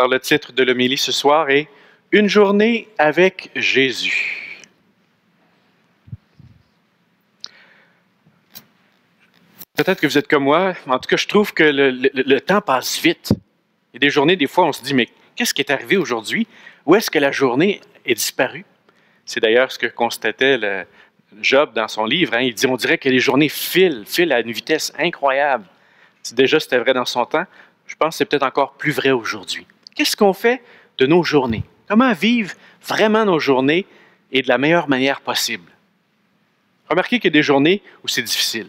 Alors, le titre de l'homélie ce soir est « Une journée avec Jésus ». Peut-être que vous êtes comme moi, mais en tout cas, je trouve que le temps passe vite. Il y a des journées, des fois, on se dit « Mais qu'est-ce qui est arrivé aujourd'hui? Où est-ce que la journée est disparue? » C'est d'ailleurs ce que constatait Job dans son livre. Il dit « On dirait que les journées filent à une vitesse incroyable. » Déjà, c'était vrai dans son temps. Je pense que c'est peut-être encore plus vrai aujourd'hui. Qu'est-ce qu'on fait de nos journées? Comment vivre vraiment nos journées et de la meilleure manière possible? Remarquez qu'il y a des journées où c'est difficile.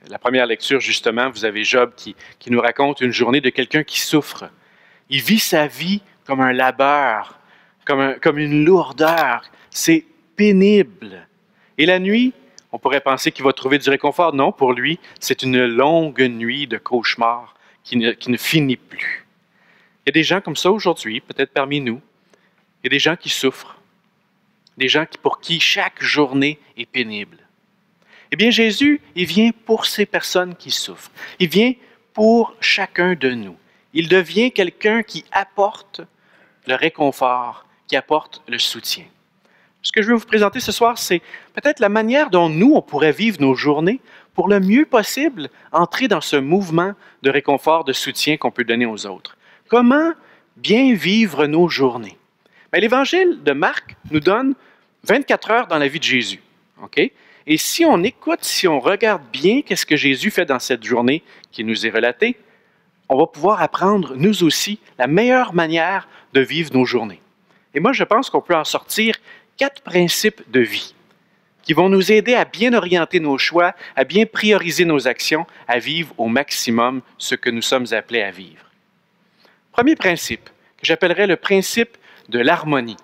La première lecture, justement, vous avez Job qui nous raconte une journée de quelqu'un qui souffre. Il vit sa vie comme un labeur, comme une lourdeur. C'est pénible. Et la nuit, on pourrait penser qu'il va trouver du réconfort. Non, pour lui, c'est une longue nuit de cauchemar qui ne finit plus. Il y a des gens comme ça aujourd'hui, peut-être parmi nous. Il y a des gens qui souffrent. Des gens pour qui chaque journée est pénible. Eh bien, Jésus, il vient pour ces personnes qui souffrent. Il vient pour chacun de nous. Il devient quelqu'un qui apporte le réconfort, qui apporte le soutien. Ce que je veux vous présenter ce soir, c'est peut-être la manière dont nous, on pourrait vivre nos journées pour le mieux possible entrer dans ce mouvement de réconfort, de soutien qu'on peut donner aux autres. Comment bien vivre nos journées? Bien, l'Évangile de Marc nous donne 24 heures dans la vie de Jésus. OK? Et si on écoute, si on regarde bien qu'est-ce que Jésus fait dans cette journée qui nous est relatée, on va pouvoir apprendre, nous aussi, la meilleure manière de vivre nos journées. Et moi, je pense qu'on peut en sortir 4 principes de vie qui vont nous aider à bien orienter nos choix, à bien prioriser nos actions, à vivre au maximum ce que nous sommes appelés à vivre. Premier principe, que j'appellerais le principe de l'harmonie.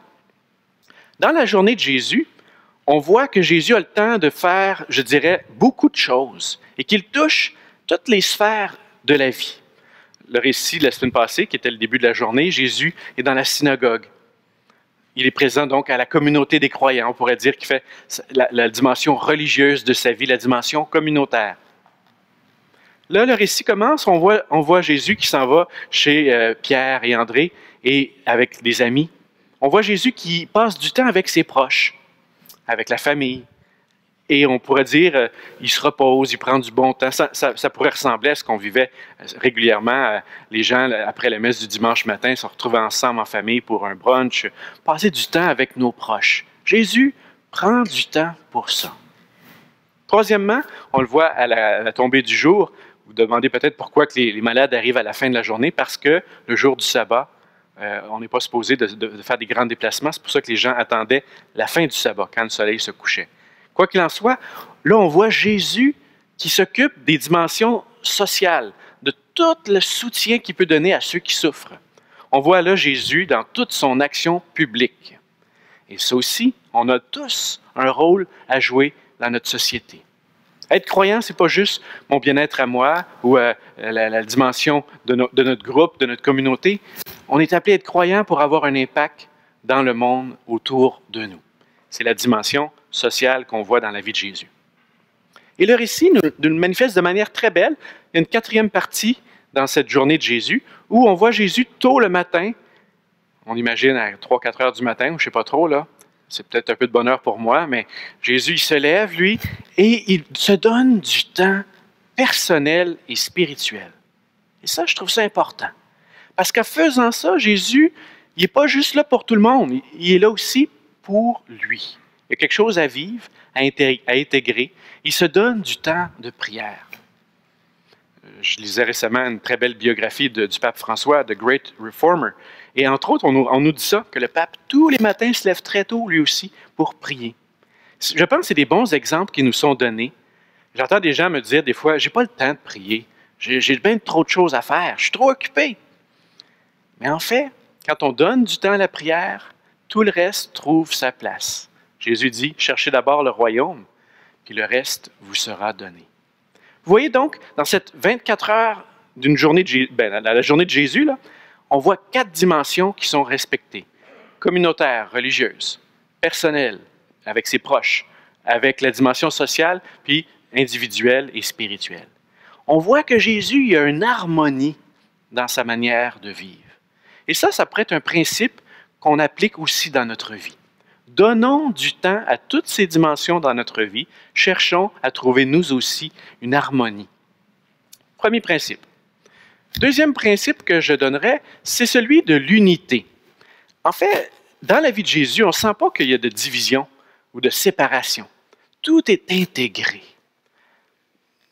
Dans la journée de Jésus, on voit que Jésus a le temps de faire, je dirais, beaucoup de choses et qu'il touche toutes les sphères de la vie. Le récit de la semaine passée, qui était le début de la journée, Jésus est dans la synagogue. Il est présent donc à la communauté des croyants. On pourrait dire qu'il fait la dimension religieuse de sa vie, la dimension communautaire. Là, le récit commence, on voit Jésus qui s'en va chez Pierre et André et avec des amis. On voit Jésus qui passe du temps avec ses proches, avec la famille. Et on pourrait dire, il se repose, il prend du bon temps. Ça pourrait ressembler à ce qu'on vivait régulièrement. Les gens, après la messe du dimanche matin, se retrouvaient ensemble en famille pour un brunch, passer du temps avec nos proches. Jésus prend du temps pour ça. Troisièmement, on le voit à la tombée du jour. Vous demandez peut-être pourquoi que les malades arrivent à la fin de la journée, parce que le jour du sabbat, on n'est pas supposé de faire des grands déplacements. C'est pour ça que les gens attendaient la fin du sabbat, quand le soleil se couchait. Quoi qu'il en soit, là, on voit Jésus qui s'occupe des dimensions sociales, de tout le soutien qu'il peut donner à ceux qui souffrent. On voit là Jésus dans toute son action publique. Et ça aussi, on a tous un rôle à jouer dans notre société. Être croyant, ce n'est pas juste mon bien-être à moi ou la dimension de notre groupe, de notre communauté. On est appelé à être croyant pour avoir un impact dans le monde autour de nous. C'est la dimension sociale qu'on voit dans la vie de Jésus. Et le récit nous manifeste de manière très belle. Il y a une 4e partie dans cette journée de Jésus où on voit Jésus tôt le matin. On imagine à 3-4 heures du matin, ou je ne sais pas trop, là. C'est peut-être un peu de bonheur pour moi, mais Jésus, il se lève, lui, et il se donne du temps personnel et spirituel. Et ça, je trouve ça important. Parce qu'en faisant ça, Jésus, il n'est pas juste là pour tout le monde. Il est là aussi pour lui. Il y a quelque chose à vivre, à intégrer. Il se donne du temps de prière. Je lisais récemment une très belle biographie du pape François, The Great Reformer. Et entre autres, on nous dit ça, que le pape, tous les matins, se lève très tôt, lui aussi, pour prier. Je pense que c'est des bons exemples qui nous sont donnés. J'entends des gens me dire des fois, « J'ai pas le temps de prier. J'ai bien trop de choses à faire. Je suis trop occupé. » Mais en fait, quand on donne du temps à la prière, tout le reste trouve sa place. Jésus dit, « Cherchez d'abord le royaume, puis le reste vous sera donné. » Vous voyez donc, dans cette 24 heures d'une journée la journée de Jésus, là, on voit 4 dimensions qui sont respectées. Communautaire, religieuse, personnelle, avec ses proches, avec la dimension sociale, puis individuelle et spirituelle. On voit que Jésus, il y a une harmonie dans sa manière de vivre. Et ça pourrait être un principe qu'on applique aussi dans notre vie. Donnons du temps à toutes ces dimensions dans notre vie. Cherchons à trouver nous aussi une harmonie. Premier principe. Deuxième principe que je donnerais, c'est celui de l'unité. En fait, dans la vie de Jésus, on ne sent pas qu'il y a de division ou de séparation. Tout est intégré.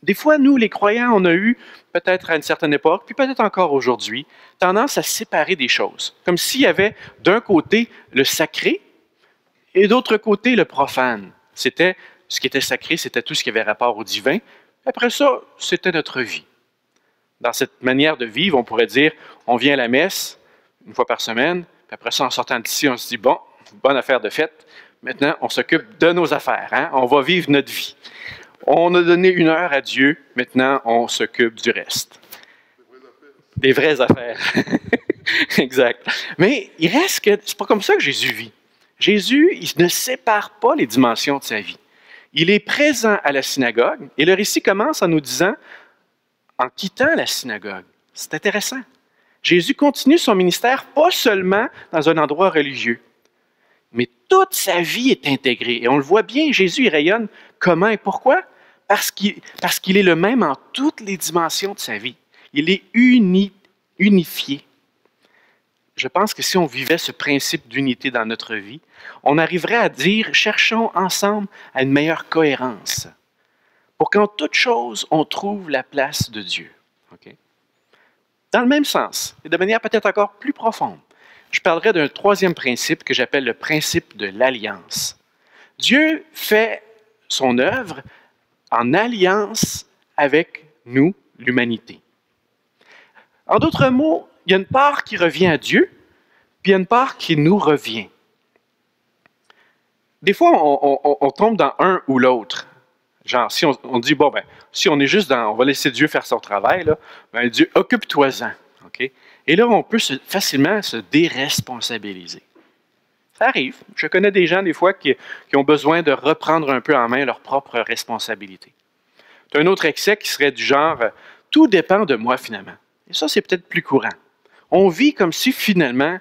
Des fois, nous, les croyants, on a eu, peut-être à une certaine époque, puis peut-être encore aujourd'hui, tendance à séparer des choses. Comme s'il y avait d'un côté le sacré et d'autre côté le profane. C'était ce qui était sacré, c'était tout ce qui avait rapport au divin. Après ça, c'était notre vie. Dans cette manière de vivre, on pourrait dire, on vient à la messe une fois par semaine, puis après ça, en sortant d'ici, on se dit, bon, bonne affaire de fête, maintenant, on s'occupe de nos affaires, hein? On va vivre notre vie. On a donné 1 heure à Dieu, maintenant, on s'occupe du reste. Des vraies affaires. Exact. Mais il reste que c'est pas comme ça que Jésus vit. Jésus, il ne sépare pas les dimensions de sa vie. Il est présent à la synagogue, et le récit commence en nous disant, en quittant la synagogue. C'est intéressant. Jésus continue son ministère pas seulement dans un endroit religieux, mais toute sa vie est intégrée. Et on le voit bien, Jésus, il rayonne comment et pourquoi? Parce qu'il est le même en toutes les dimensions de sa vie. Il est unifié. Je pense que si on vivait ce principe d'unité dans notre vie, on arriverait à dire, cherchons ensemble à une meilleure cohérence, pour qu'en toute chose, on trouve la place de Dieu. Okay? Dans le même sens, et de manière peut-être encore plus profonde, je parlerai d'un troisième principe que j'appelle le principe de l'alliance. Dieu fait son œuvre en alliance avec nous, l'humanité. En d'autres mots, il y a une part qui revient à Dieu, puis il y a une part qui nous revient. Des fois, on tombe dans un ou l'autre. Genre, si on dit, bon, ben, si on est juste on va laisser Dieu faire son travail, là, ben, Dieu, occupe-toi-en. Okay? Et là, on peut facilement se déresponsabiliser. Ça arrive. Je connais des gens, des fois, qui ont besoin de reprendre un peu en main leur propre responsabilité. Tu as un autre excès qui serait du genre, tout dépend de moi, finalement. Et ça, c'est peut-être plus courant. On vit comme si, finalement,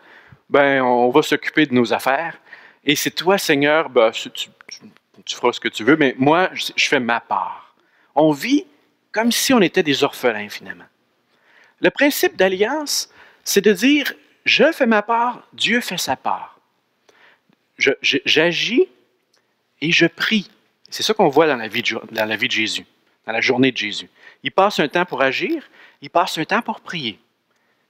ben, on va s'occuper de nos affaires, et c'est toi, Seigneur, ben, tu feras ce que tu veux, mais moi, je fais ma part. On vit comme si on était des orphelins, finalement. Le principe d'alliance, c'est de dire, je fais ma part, Dieu fait sa part. J'agis et je prie. C'est ça qu'on voit dans la vie de Jésus, dans la journée de Jésus. Il passe un temps pour agir, il passe un temps pour prier.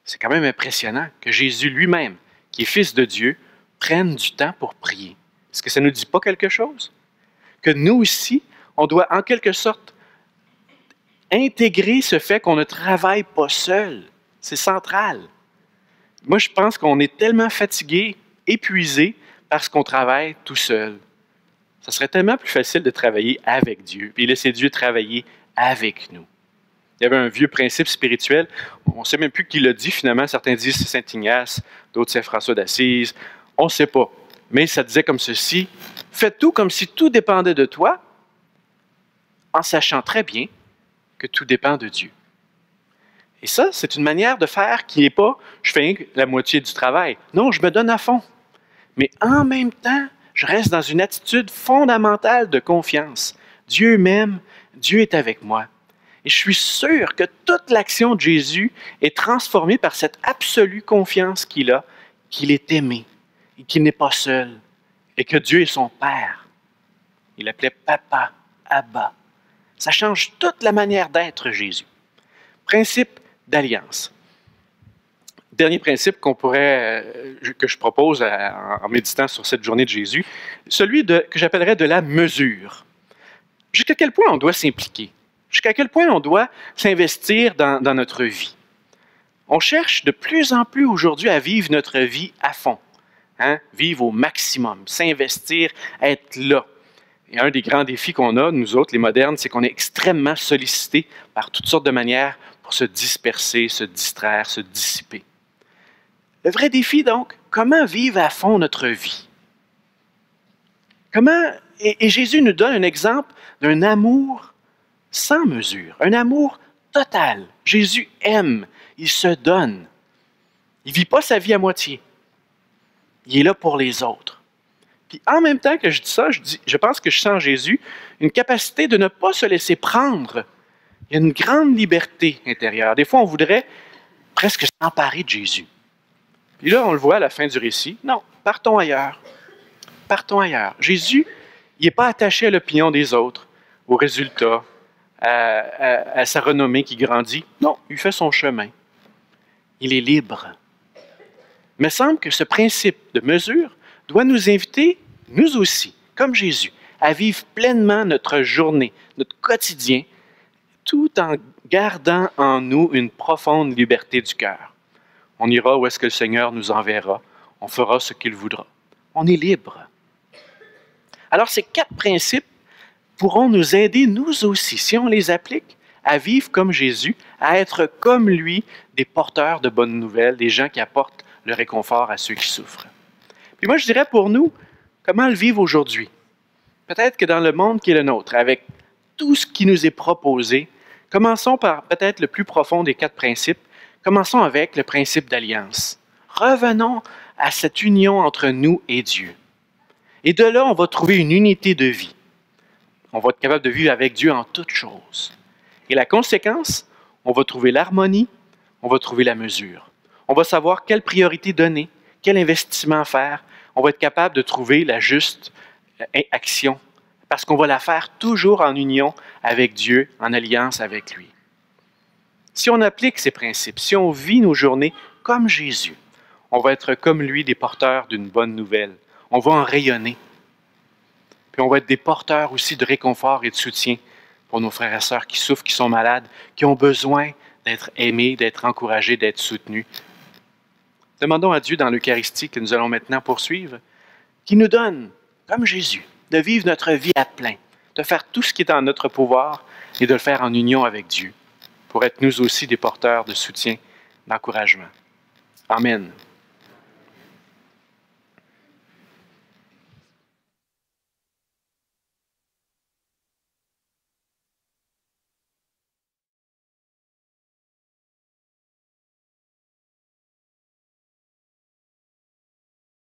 C'est quand même impressionnant que Jésus lui-même, qui est fils de Dieu, prenne du temps pour prier. Est-ce que ça ne nous dit pas quelque chose? Que nous aussi, on doit en quelque sorte intégrer ce fait qu'on ne travaille pas seul. C'est central. Moi, je pense qu'on est tellement fatigué, épuisé, parce qu'on travaille tout seul. Ça serait tellement plus facile de travailler avec Dieu, puis laisser Dieu travailler avec nous. Il y avait un vieux principe spirituel, on ne sait même plus qui l'a dit finalement, certains disent c'est Saint Ignace, d'autres c'est François d'Assise, on ne sait pas. Mais ça disait comme ceci, fais tout comme si tout dépendait de toi, en sachant très bien que tout dépend de Dieu. Et ça, c'est une manière de faire qui n'est pas « je fais la moitié du travail ». Non, je me donne à fond. Mais en même temps, je reste dans une attitude fondamentale de confiance. Dieu m'aime, Dieu est avec moi. Et je suis sûr que toute l'action de Jésus est transformée par cette absolue confiance qu'il a, qu'il est aimé et qu'il n'est pas seul et que Dieu est son Père. Il l'appelait Papa, Abba. Ça change toute la manière d'être Jésus. Principe d'alliance. Dernier principe que je propose en méditant sur cette journée de Jésus, celui que j'appellerais de la mesure. Jusqu'à quel point on doit s'impliquer? Jusqu'à quel point on doit s'investir dans notre vie? On cherche de plus en plus aujourd'hui à vivre notre vie à fond, hein? Vivre au maximum, s'investir, être là. Et un des grands défis qu'on a, nous autres, les modernes, c'est qu'on est extrêmement sollicités par toutes sortes de manières pour se disperser, se distraire, se dissiper. Le vrai défi, donc, comment vivre à fond notre vie? Et Jésus nous donne un exemple d'un amour sans mesure, un amour total. Jésus aime, il se donne. Il ne vit pas sa vie à moitié. Il est là pour les autres. Puis en même temps que je dis ça, je pense que je sens en Jésus une capacité de ne pas se laisser prendre. Il y a une grande liberté intérieure. Des fois, on voudrait presque s'emparer de Jésus. Puis là, on le voit à la fin du récit. Non, partons ailleurs. Partons ailleurs. Jésus, il n'est pas attaché à l'opinion des autres, aux résultats, à sa renommée qui grandit. Non, il fait son chemin. Il est libre. Il me semble que ce principe de mesure doit nous inviter, nous aussi, comme Jésus, à vivre pleinement notre journée, notre quotidien, tout en gardant en nous une profonde liberté du cœur. On ira où est-ce que le Seigneur nous enverra. On fera ce qu'il voudra. On est libre. Alors, ces 4 principes pourront nous aider, nous aussi, si on les applique, à vivre comme Jésus, à être comme lui, des porteurs de bonnes nouvelles, des gens qui apportent le réconfort à ceux qui souffrent. Puis moi, je dirais pour nous, comment le vivre aujourd'hui? Peut-être que dans le monde qui est le nôtre, avec tout ce qui nous est proposé, commençons par peut-être le plus profond des 4 principes. Commençons avec le principe d'alliance. Revenons à cette union entre nous et Dieu. Et de là, on va trouver une unité de vie. On va être capable de vivre avec Dieu en toutes choses. Et la conséquence, on va trouver l'harmonie, on va trouver la mesure. On va savoir quelle priorité donner, quel investissement faire. On va être capable de trouver la juste action parce qu'on va la faire toujours en union avec Dieu, en alliance avec lui. Si on applique ces principes, si on vit nos journées comme Jésus, on va être comme lui des porteurs d'une bonne nouvelle. On va en rayonner. Puis on va être des porteurs aussi de réconfort et de soutien pour nos frères et sœurs qui souffrent, qui sont malades, qui ont besoin d'être aimés, d'être encouragés, d'être soutenus. Demandons à Dieu dans l'Eucharistie que nous allons maintenant poursuivre, qu'il nous donne, comme Jésus, de vivre notre vie à plein, de faire tout ce qui est en notre pouvoir et de le faire en union avec Dieu, pour être nous aussi des porteurs de soutien, d'encouragement. Amen.